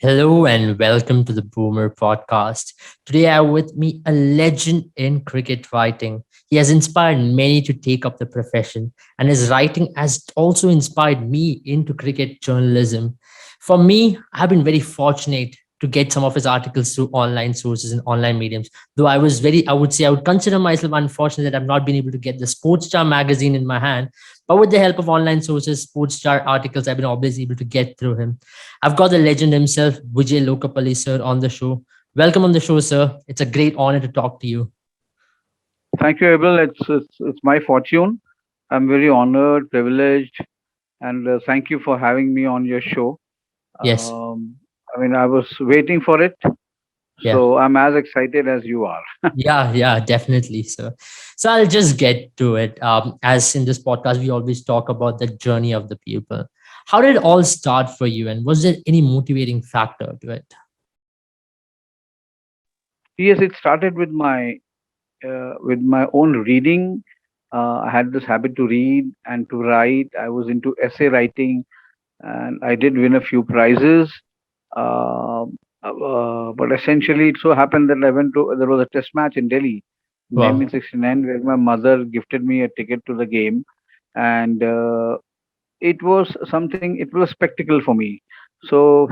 Hello and welcome to the Boomer podcast. Today I have with me a legend in cricket writing. He has inspired many to take up the profession, and his writing has also inspired me into cricket journalism. For me, I've been very fortunate to get some of his articles through online sources and online mediums. Though I would say I would consider myself unfortunate that I've not been able to get the Sports Star magazine in my hand. But with the help of online sources, Sports Star articles, I've been always able to get through him. I've got the legend himself, Vijay Lokpally, sir, on the show. Welcome on the show, sir. It's a great honor to talk to you. Thank you, Abel. It's my fortune. I'm very honored, privileged, and thank you for having me on your show. Yes. I was waiting for it, Yeah. so I'm as excited as you are. Yeah, definitely, sir. So I'll just get to it. As in this podcast, we always talk about the journey of the people. How did it all start for you, and was there any motivating factor to it? Yes, it started with my own reading. I had this habit to read and to write. I was into essay writing, and I did win a few prizes. But essentially, it so happened that there was a test match in Delhi in Wow. 1969 where my mother gifted me a ticket to the game, and it was a spectacle for me. So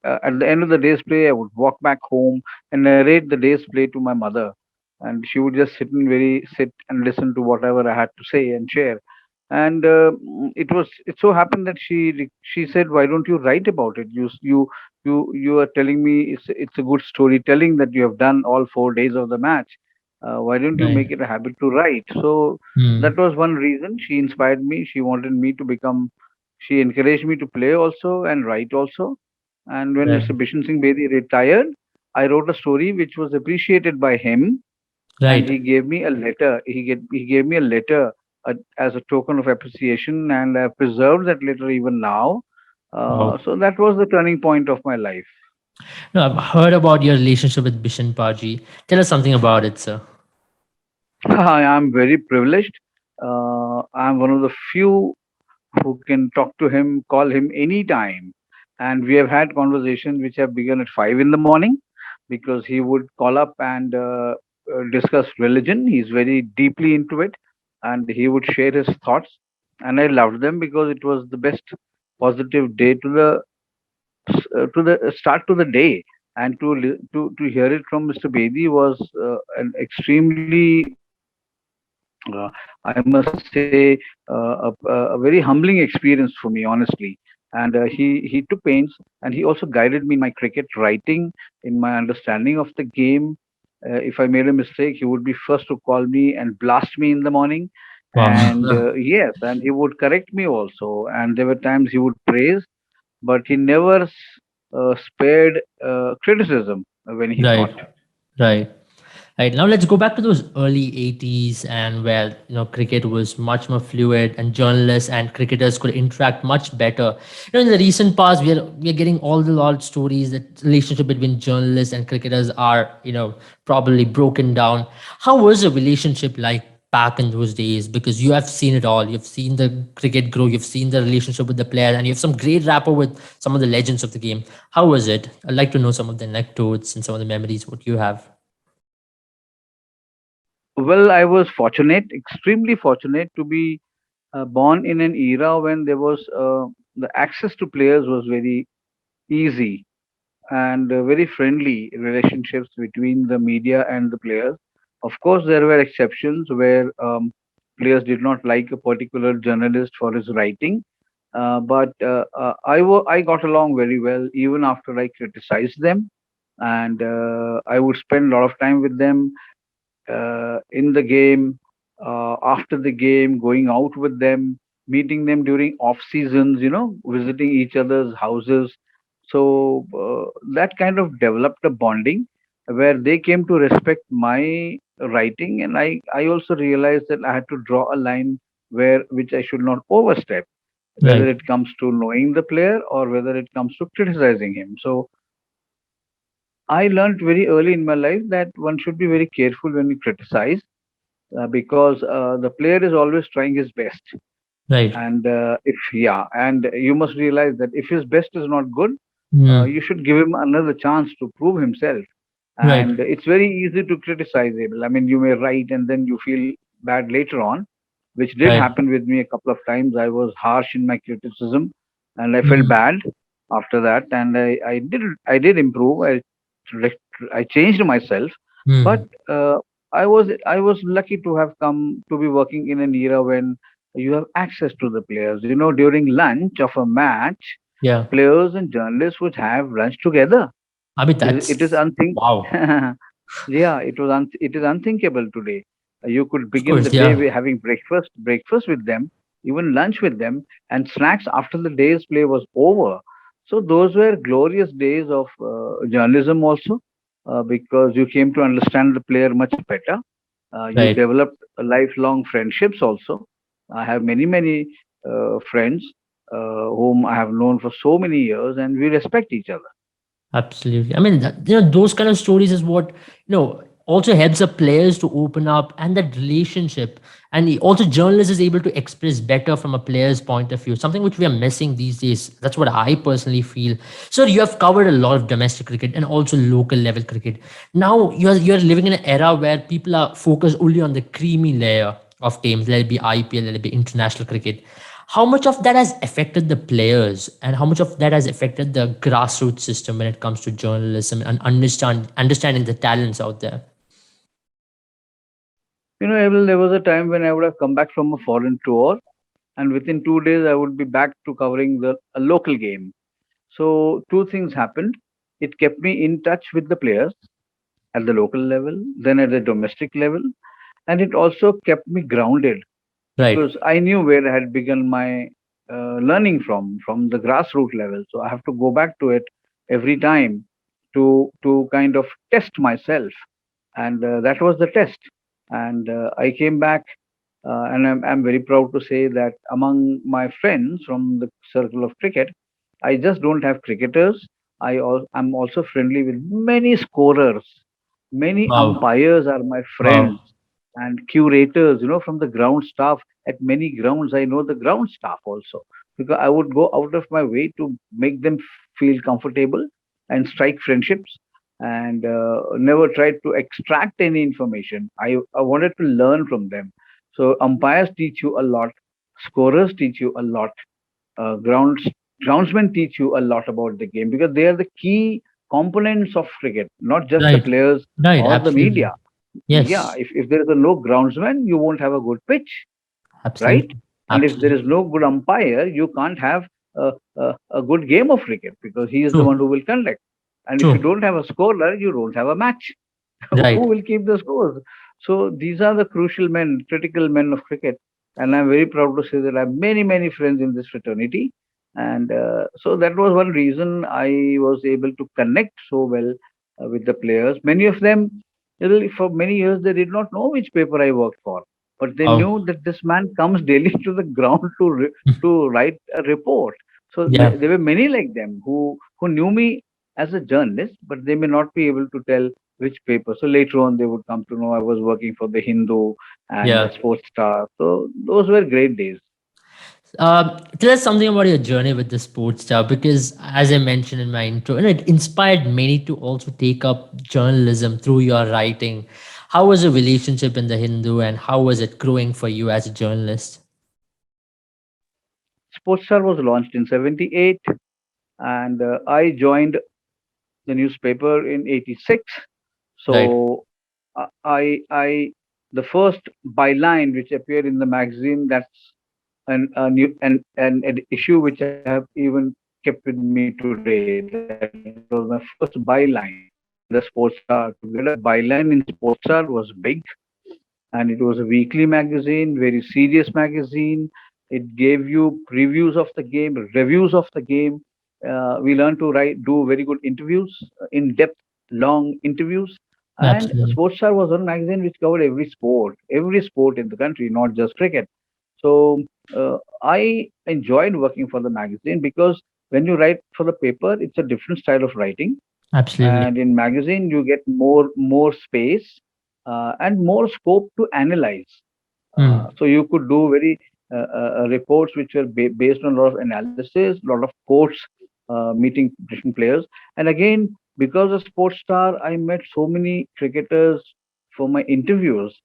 at the end of the day's play, I would walk back home and narrate the day's play to my mother, and she would just sit and listen to whatever I had to say and share. And it so happened that she said, "Why don't you write about it? You are telling me it's a good storytelling that you have done all 4 days of the match. Why don't you Right. make it a habit to write?" So that Hmm. was one reason. She inspired me. She encouraged me to play also and write also. And when Right. Mr. Bishan Singh Bedi retired, I wrote a story which was appreciated by him, and Right. he gave me a letter. He gave me a letter as a token of appreciation, and I preserved that letter even now. Wow. So that was the turning point of my life. No, I've heard about your relationship with Bishan Paji. Tell us something about it, sir. I am very privileged. I'm one of the few who can talk to him, call him anytime. And we have had conversations which have begun at 5 in the morning because he would call up and discuss religion. He's very deeply into it, and he would share his thoughts. And I loved them because it was the best positive day to the start to the day. And to hear it from Mr. Bedi was an extremely, I must say, a very humbling experience for me, honestly. And he took pains, and he also guided me in my cricket writing, in my understanding of the game. If I made a mistake, he would be first to call me and blast me in the morning. And Wow. yes, and he would correct me also. And there were times he would praise, but he never spared criticism when he Right. thought. Right. Right. Now let's go back to those early 80s and where cricket was much more fluid and journalists and cricketers could interact much better. In the recent past we are getting all the lot stories that relationship between journalists and cricketers are, probably broken down. How was the relationship like back in those days? Because you have seen it all. You've seen the cricket grow, you've seen the relationship with the player, and you have some great rapport with some of the legends of the game. How was it? I'd like to know some of the anecdotes and some of the memories what you have. Well, I was fortunate, extremely fortunate, to be born in an era when there was the access to players was very easy, and very friendly relationships between the media and the players. Of course, there were exceptions where players did not like a particular journalist for his writing, but I got along very well even after I criticized them, and I would spend a lot of time with them in the game, after the game, going out with them, meeting them during off seasons, visiting each other's houses. So that kind of developed a bonding where they came to respect my writing, and I also realized that I had to draw a line where which I should not overstep, whether Right. it comes to knowing the player or whether it comes to criticizing him. So I learned very early in my life that one should be very careful when we criticize, because the player is always trying his best. Right. And if yeah, and you must realize that if his best is not good, Hmm. You should give him another chance to prove himself. Right. And it's very easy to criticize Abel. I mean, you may write and then you feel bad later on, which did Right. happen with me a couple of times. I was harsh in my criticism, and I felt Hmm. bad after that. And I did improve. I changed myself, but Hmm. I was lucky to have come to be working in an era when you have access to the players. You know, during lunch of a match, Yeah. players and journalists would have lunch together. I mean, It is that's wow. yeah, it is unthinkable today. You could Of begin the course. day Yeah. with having breakfast with them, even lunch with them, and snacks after the day's play was over. So those were glorious days of journalism also, because you came to understand the player much better. You Right. developed lifelong friendships also. I have many friends whom I have known for so many years, and we respect each other. Absolutely. I mean, those kind of stories is what, also helps the players to open up and that relationship. And also, journalists is able to express better from a player's point of view, something which we are missing these days. That's what I personally feel. So, you have covered a lot of domestic cricket and also local level cricket. Now, you're living in an era where people are focused only on the creamy layer of games, let it be IPL, let it be international cricket. How much of that has affected the players and how much of that has affected the grassroots system when it comes to journalism and understanding the talents out there? You know, Abel, there was a time when I would have come back from a foreign tour, and within 2 days I would be back to covering the a local game. So two things happened. It kept me in touch with the players at the local level, then at the domestic level, and it also kept me grounded Right. because I knew where I had begun my learning from the grassroots level. So I have to go back to it every time to kind of test myself, and that was the test. And I came back, and I'm very proud to say that among my friends from the circle of cricket, I just don't have cricketers. I'm also friendly with many scorers. Many Wow. umpires are my friends, Wow. and curators, from the ground staff at many grounds. I know the ground staff also because I would go out of my way to make them feel comfortable and strike friendships, and never tried to extract any information. I wanted to learn from them. So umpires teach you a lot, scorers teach you a lot, uh, grounds groundsmen teach you a lot about the game because they are the key components of cricket, not just the Right. players Right. or the Absolutely. media. Yeah, Yes. if there is a no groundsman, you won't have a good pitch, right? Absolutely. And if there is Absolutely. no good umpire, you can't have a good game of cricket because he is the one True. who will conduct. And if you True. don't have a scorer, you don't have a match. Who Right. will keep the scores? So these are the crucial men, critical men of cricket, and I'm very proud to say that I have many friends in this fraternity, and so that was one reason I was able to connect so well with the players. Many of them, for many years, they did not know which paper I worked for, but they Wow. knew that this man comes daily to the ground to write a report. So Yeah. there were many like them who knew me as a journalist, but they may not be able to tell which paper. So later on, they would come to know I was working for the Hindu and the Yeah. Sports Star. So those were great days. Tell us something about your journey with the sports star, because as I mentioned in my intro, it inspired many to also take up journalism through your writing. How was the relationship in the Hindu, and how was it growing for you as a journalist? Sports Star was launched in '78, and I joined the newspaper in '86. Right. So the first byline which appeared in the magazine, that's an issue which I have even kept with me today. That was my first byline in the Sports Star. To get a byline in Sports Star was big, and it was a weekly magazine, very serious magazine. It gave you previews of the game, reviews of the game. We learned to do very good interviews, in-depth, long interviews. And Absolutely. Sports Star was one magazine which covered every sport in the country, not just cricket. So I enjoyed working for the magazine because when you write for the paper, it's a different style of writing, Absolutely. and in magazine you get more space and more scope to analyze. Hmm. So you could do very reports which were based on a lot of analysis, a lot of quotes meeting different players. And again, because of Sports Star, I met so many cricketers for my interviews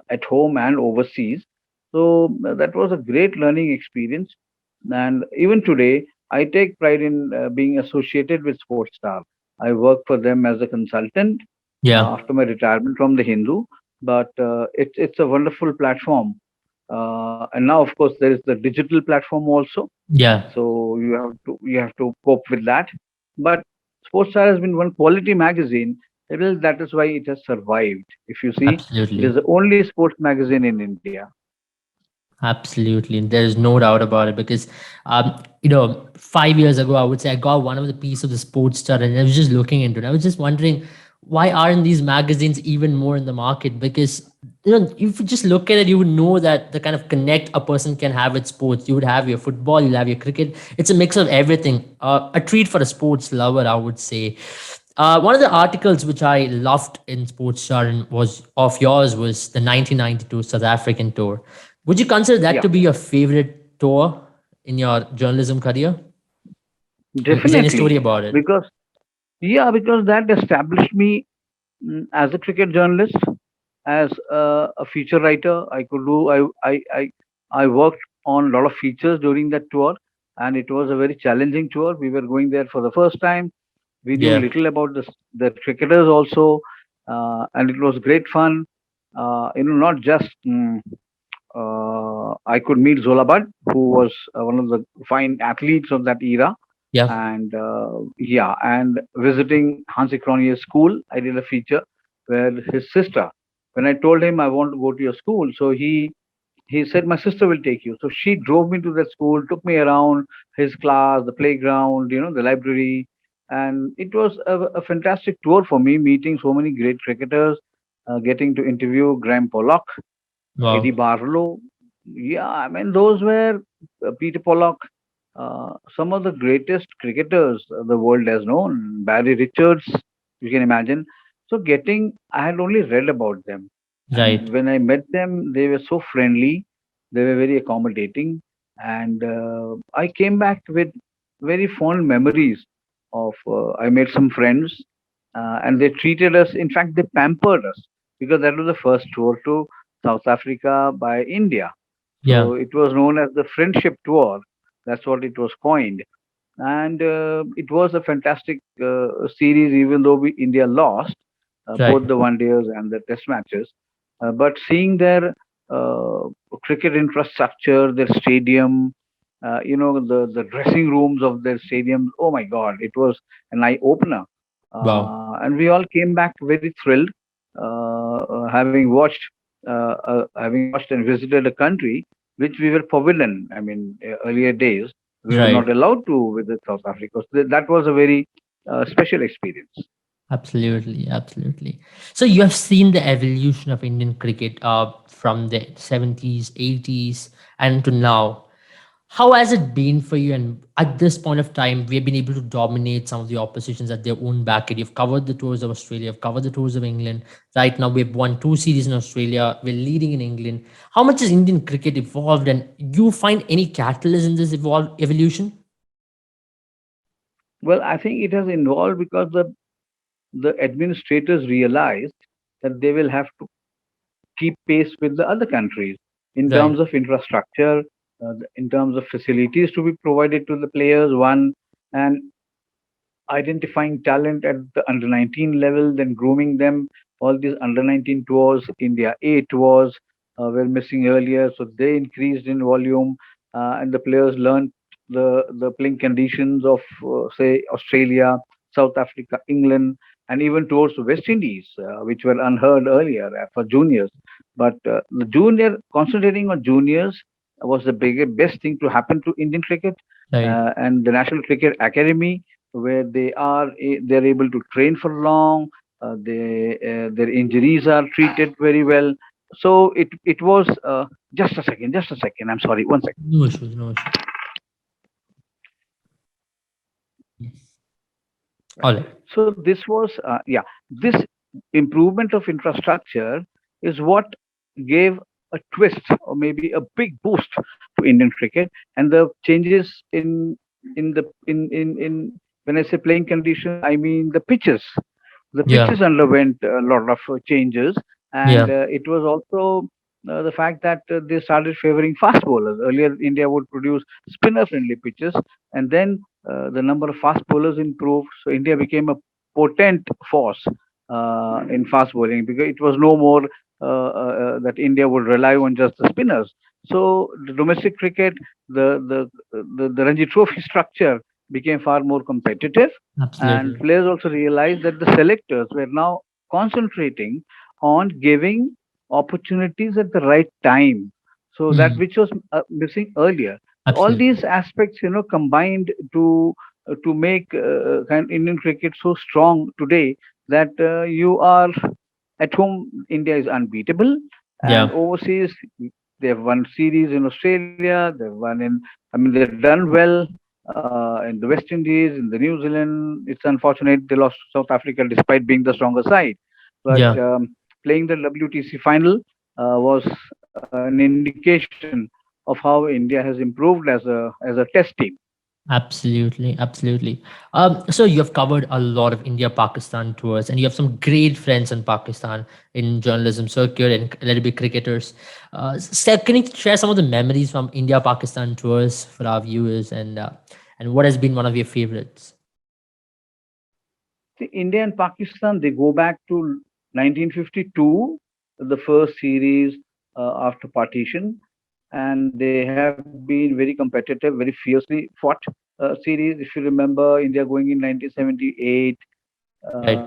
at home and overseas. So that was a great learning experience. And even today, I take pride in being associated with Sports Star. I work for them as a consultant Yeah. after my retirement from the Hindu, but it's a wonderful platform. And now, of course, there is the digital platform also, Yeah. so you have to cope with that. But Sports Star has been one quality magazine. That is why it has survived. If you see, it is Absolutely. the only sports magazine in India. Absolutely. There's no doubt about it because, 5 years ago, I would say I got one of the piece of the sports star and I was just looking into it. I was just wondering why aren't these magazines even more in the market? Because, if you just look at it, you would know that the kind of connect a person can have with sports. You would have your football, you'll have your cricket. It's a mix of everything. A treat for a sports lover, I would say. One of the articles which I loved in Sports Star and was of yours was the 1992 South African tour. Would you consider that Yeah, to be your favorite tour in your journalism career? Is there any definitely. story about it? Because because that established me as a cricket journalist, as a feature writer. I could do. I worked on a lot of features during that tour, and it was a very challenging tour. We were going there for the first time. We knew Yeah, little about the cricketers also, and it was great fun. Not just I could meet Zolabad, who was one of the fine athletes of that era, yeah, and and visiting Hansi Cronje's school. I did a feature where his sister, when I told him I want to go to your school, so he said my sister will take you. So she drove me to the school, took me around his class, the playground, the library, and it was a fantastic tour for me, meeting so many great cricketers, getting to interview Graham Pollock, Eddie wow, Barlow. Yeah, I mean those were Peter Pollock, some of the greatest cricketers the world has known. Barry Richards, you can imagine. So I had only read about them, and right, when I met them, they were so friendly. They were very accommodating, and I came back with very fond memories of. I made some friends, and they treated us. In fact, they pampered us because that was the first tour to South Africa by India. yeah, So it was known as the Friendship Tour. That's what it was coined. And it was a fantastic series, even though India lost right, both the one days and the test matches. But seeing their uh, cricket infrastructure, their stadium, the dressing rooms of their stadiums, oh my God, it was an eye opener. wow, And we all came back very thrilled, having watched and visited a country which we were forbidden. I mean, earlier days we were not right. allowed to visit South Africa. So that was a very special experience. Absolutely, absolutely. So you have seen the evolution of Indian cricket from the 70s, 80s, and to now. How has it been for you? And at this point of time, we have been able to dominate some of the oppositions at their own backyard. You've covered the tours of Australia, you've covered the tours of England. Right now, we've won two series in Australia. We're leading in England. How much has Indian cricket evolved? And you find any catalyst in this evolution? Well, I think it has involved because the administrators realized that they will have to keep pace with the other countries in Right, terms of infrastructure, in terms of facilities to be provided to the players. One, and identifying talent at the under 19 level, then grooming them. All these under 19 tours, India A tours were missing earlier, so they increased in volume, and the players learned the playing conditions of, say, Australia, South Africa, England, and even tours to West Indies, which were unheard earlier for juniors. But the concentrating on juniors was the best thing to happen to Indian cricket, right. and the National Cricket Academy where they're able to train for long. Their injuries are treated very well. So it was just a second. I'm sorry, one second. No issues, no issues. All right. So this was this improvement of infrastructure is what gave a twist or maybe a big boost to Indian cricket, and the changes in in when I say playing conditions, I mean the pitches. The Yeah. pitches underwent a lot of changes, and Yeah. it was also the fact that they started favoring fast bowlers. Earlier, India would produce spinner-friendly pitches, and then the number of fast bowlers improved. So India became a potent force in fast bowling because it was no more that India would rely on just the spinners. So the domestic cricket, the Ranji Trophy structure became far more competitive, and Absolutely. players also realized that the selectors were now concentrating on giving opportunities at the right time. So that Mm. which was missing earlier. So all Absolutely. these aspects, combined to make Indian cricket so strong today that you are at home, India is unbeatable, and Yeah. overseas, they've won series in Australia. They've won in, I mean, they've done well in the West Indies, in the New Zealand. It's unfortunate they lost to South Africa despite being the stronger side. But Yeah. playing the WTC final was an indication of how India has improved as a test team. Absolutely, absolutely. So you have covered a lot of India-Pakistan tours, and you have some great friends in Pakistan in journalism circuit and a little bit cricketers. Steph, can you share some of the memories from India-Pakistan tours for our viewers, and what has been one of your favorites? See, India and Pakistan, they go back to 1952, the first series after partition, and they have been very competitive, very fiercely fought series. If you remember, India going in 1978, Right,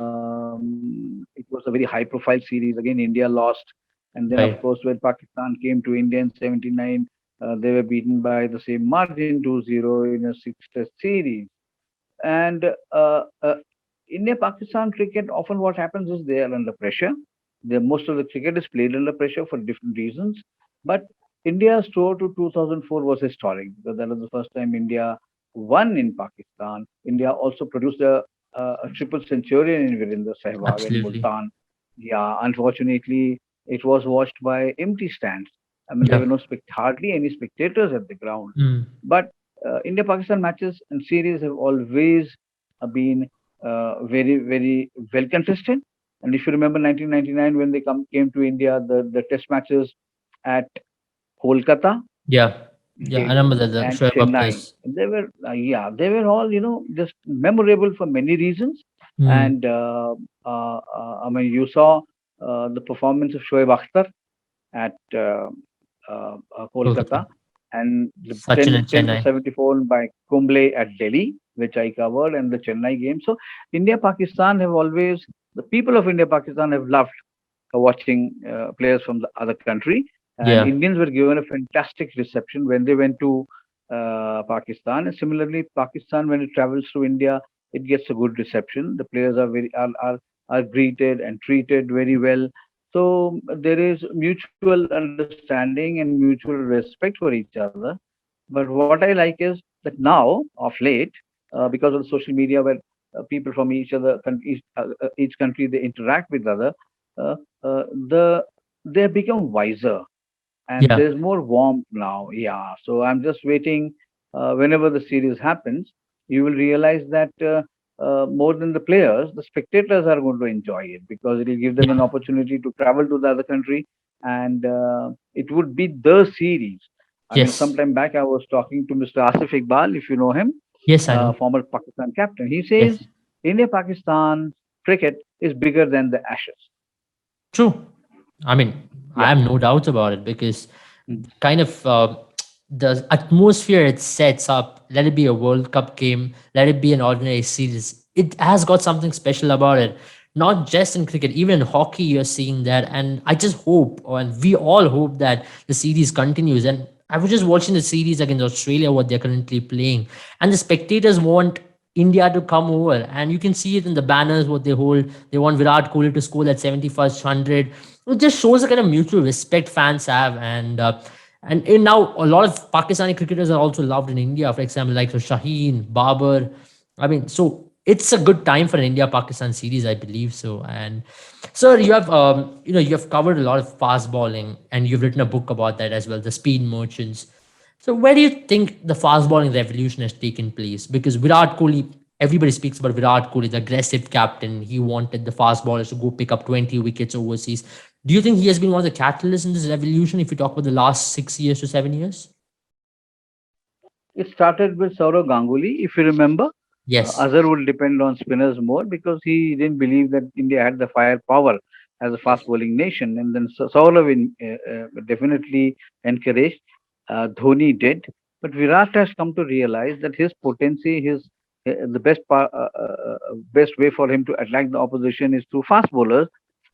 it was a very high-profile series. Again, India lost, and then of course, right, when Pakistan came to India in '79, they were beaten by the same margin, 2-0 in a six-test series. And India-Pakistan cricket, often what happens is they are under pressure. Most of the cricket is played under pressure for different reasons. But India's tour to 2004 was historic because that was the first time India won in Pakistan. India also produced a triple centurion in Virendra Sehwag in absolutely. Multan. Yeah, unfortunately, it was watched by empty stands. I mean, there Yeah. were no hardly any spectators at the ground. Mm. But India-Pakistan matches and series have always been very well contested. And if you remember 1999 when they came to India, the test matches at Kolkata, Yeah, yeah. I okay, remember that the and Shoaib Chennai, place. they were they were all just memorable for many reasons. Mm. And I mean, you saw the performance of Shoaib Akhtar at Kolkata. Kolkata, and the Sachin 10, and 10 for Chennai. 74 by Kumble at Delhi, which I covered, and the Chennai game. So India Pakistan have always, the people of India Pakistan have loved watching players from the other country, and Yeah. Indians were given a fantastic reception when they went to Pakistan. And similarly, Pakistan, when it travels to India, it gets a good reception. The players are are greeted and treated very well. So there is mutual understanding and mutual respect for each other. But what I like is that now, of late, because of the social media, where people from each other, each country, they interact with other, they have become wiser, and Yeah. there's more warmth now. Yeah, so I'm just waiting. Whenever the series happens, you will realize that more than the players, the spectators are going to enjoy it because it will give them an Yeah. opportunity to travel to the other country, and it would be the series. I mean, Yes. sometime back I was talking to Mr. Asif Iqbal, if you know him, Yes, I know. former Pakistan captain. He Yes. says India-Pakistan cricket is bigger than the Ashes. True. I mean, I Yeah. have no doubt about it because Mm. kind of the atmosphere it sets up, let it be a World Cup game, let it be an ordinary series, it has got something special about it. Not just in cricket, even in hockey, you're seeing that. And I just hope, and we all hope that the series continues. And I was just watching the series against Australia, what they're currently playing. And the spectators want India to come over. And you can see it in the banners, what they hold. They want Virat Kohli to score that 71st 100. It just shows the kind of mutual respect fans have. And now a lot of Pakistani cricketers are also loved in India. For example, like Shaheen, Babar. I mean, so it's a good time for an India-Pakistan series, I believe so. And sir, you have you have covered a lot of fast bowling, and you've written a book about that as well, the Speed Merchants. So where do you think the fast bowling revolution has taken place? Because Virat Kohli, everybody speaks about Virat Kohli, the aggressive captain. He wanted the fast bowlers to go pick up 20 wickets overseas. Do you think he has been one of the catalysts in this revolution if you talk about the last 6 years to 7 years? It started with Saurav Ganguly, if you remember. Yes, Azhar would depend on spinners more because he didn't believe that India had the firepower as a fast yes, bowling nation. And then Saurav definitely encouraged. Dhoni did. But Virat has come to realize that his potency, the best way for him to attack the opposition is through fast bowlers,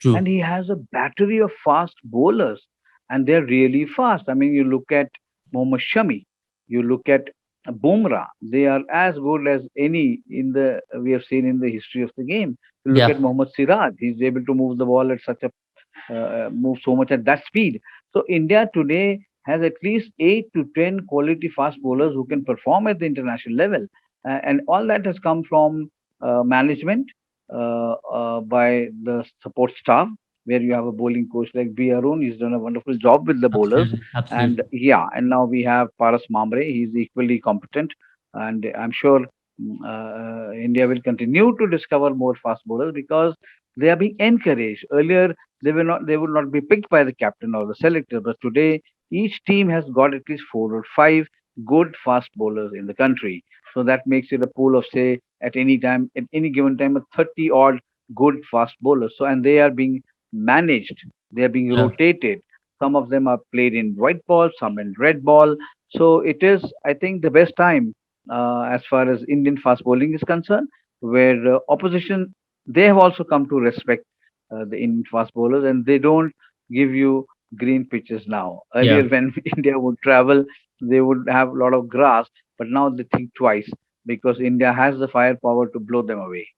and true. he has a battery of fast bowlers, and they're really fast. I mean, you look at Mohammad Shami, you look at Bumrah, they are as good as any in the we have seen in the history of the game. You look at Yeah, Mohammad Siraj, he's able to move the ball at such a move so much at that speed. So India today has at least 8 to 10 quality fast bowlers who can perform at the international level, and all that has come from management by the support staff. Where you have a bowling coach like B. Arun, he's done a wonderful job with the bowlers, absolutely, and absolutely. yeah, and now we have Paras Mamre. He's equally competent, and I'm sure India will continue to discover more fast bowlers because they are being encouraged. Earlier, they would not be picked by the captain or the selector, but today each team has got at least 4 or 5 good fast bowlers in the country. So that makes it a pool of, say, at any given time, a 30 odd good fast bowlers. So and they are being managed, they are being Yeah, rotated. Some of them are played in white ball, some in red ball. So it is, I think, the best time as far as Indian fast bowling is concerned, where opposition, they have also come to respect the Indian fast bowlers, and they don't give you green pitches now. yeah. Earlier, when India would travel, they would have a lot of grass, but now they think twice because India has the firepower to blow them away.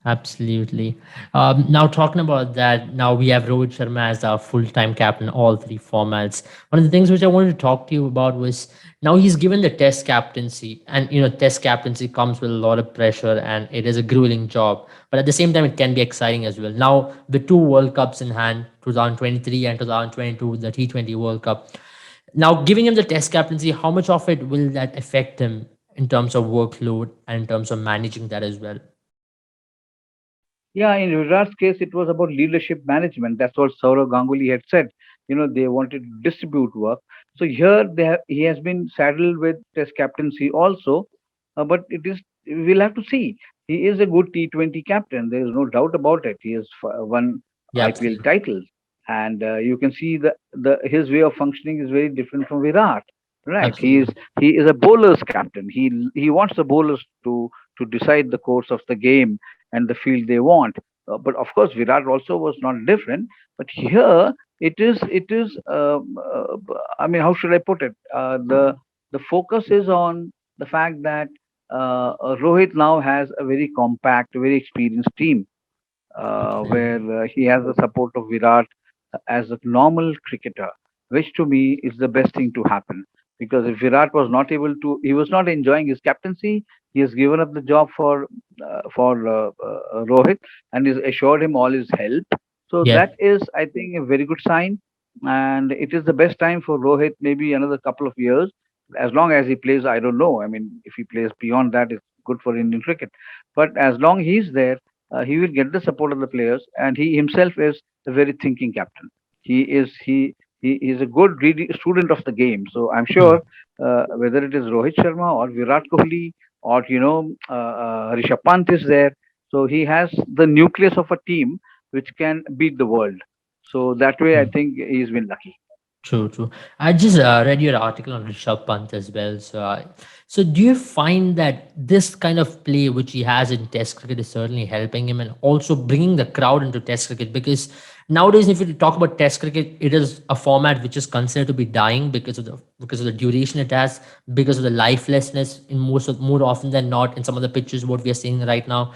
Absolutely. Now talking about that, now we have Rohit Sharma as our full-time captain, all three formats. One of the things which I wanted to talk to you about was now he's given the Test captaincy, and Test captaincy comes with a lot of pressure, and it is a grueling job. But at the same time, it can be exciting as well. Now the two World Cups in hand, 2023 and 2022, the T20 World Cup. Now giving him the Test captaincy, how much of it will that affect him in terms of workload and in terms of managing that as well? Yeah, in Virat's case, it was about leadership management. That's what Saurav Ganguly had said. They wanted to distribute work. So here he has been saddled with Test captaincy also, but we'll have to see. He is a good T20 captain. There is no doubt about it. He has won Yeah, IPL absolutely. titles, and you can see the his way of functioning is very different from Virat. Right? Absolutely. He is a bowler's captain. He wants the bowlers to decide the course of the game and the field they want. But of course, Virat also was not different. But here it is. I mean, how should I put it? The focus is on the fact that Rohit now has a very compact, very experienced team Absolutely. where he has the support of Virat as a normal cricketer, which to me is the best thing to happen. Because if Virat was not able to, he was not enjoying his captaincy. He has given up the job for Rohit and has assured him all his help. So Yeah, that is, I think, a very good sign. And it is the best time for Rohit, maybe another couple of years, as long as he plays. I don't know. I mean, if he plays beyond that, it's good for Indian cricket. But as long he's there, he will get the support of the players, and he himself is a very thinking captain. He is a good student of the game. So I'm true, sure whether it is Rohit Sharma or Virat Kohli or Rishabh Pant is there, so he has the nucleus of a team which can beat the world. So that way, I true, think he's been lucky. true, true. I just read your article on Rishabh Pant as well. So do you find that this kind of play which he has in Test cricket is certainly helping him and also bringing the crowd into Test cricket? Because nowadays, if you talk about Test cricket, it is a format which is considered to be dying because of the duration it has, because of the lifelessness in more often than not in some of the pitches what we are seeing right now.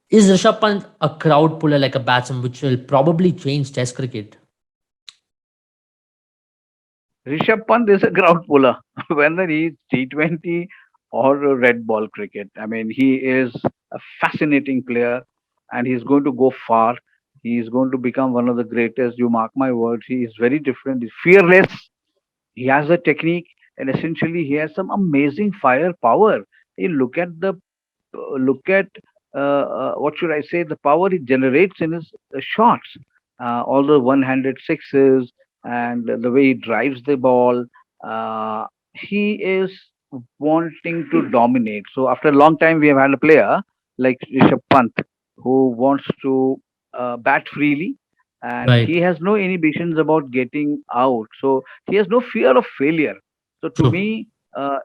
Is Rishabh Pant a crowd puller like a batsman, which will probably change Test cricket? Rishabh Pant is a crowd puller, whether he's T20 or red ball cricket. I mean, he is a fascinating player and he's going to go far. He is going to become one of the greatest. You mark my words. He is very different. He's fearless. He has a technique. and essentially he has some amazing firepower. You look at what should I say, the power he generates in his shots, all the one-handed sixes, and the way he drives the ball. He is wanting to dominate. So after a long time, we have had a player like Rishabh Pant who wants to bat freely, and he Right. has no inhibitions about getting out. So he has no fear of failure. So to True. me,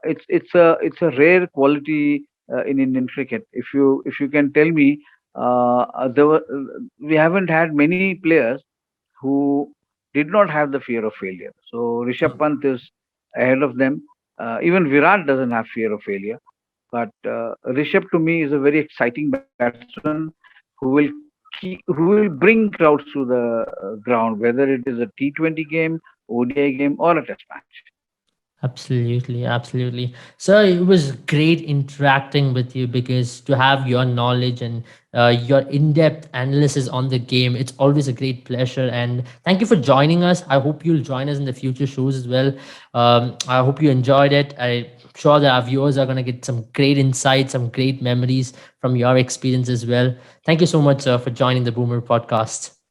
it's a rare quality in Indian cricket. If you can tell me, we haven't had many players who did not have the fear of failure. So Rishabh Pant is ahead of them. Even Virat doesn't have fear of failure. But Rishabh to me is a very exciting batsman who will bring crowds to the ground, whether it is a T20 game, ODI game, or a Test match. Absolutely, absolutely. So it was great interacting with you because to have your knowledge and your in-depth analysis on the game, it's always a great pleasure. And thank you for joining us. I hope you'll join us in the future shows as well. I hope you enjoyed it. I'm sure that our viewers are going to get some great insights, some great memories from your experience as well. Thank you so much for joining the Boomer podcast.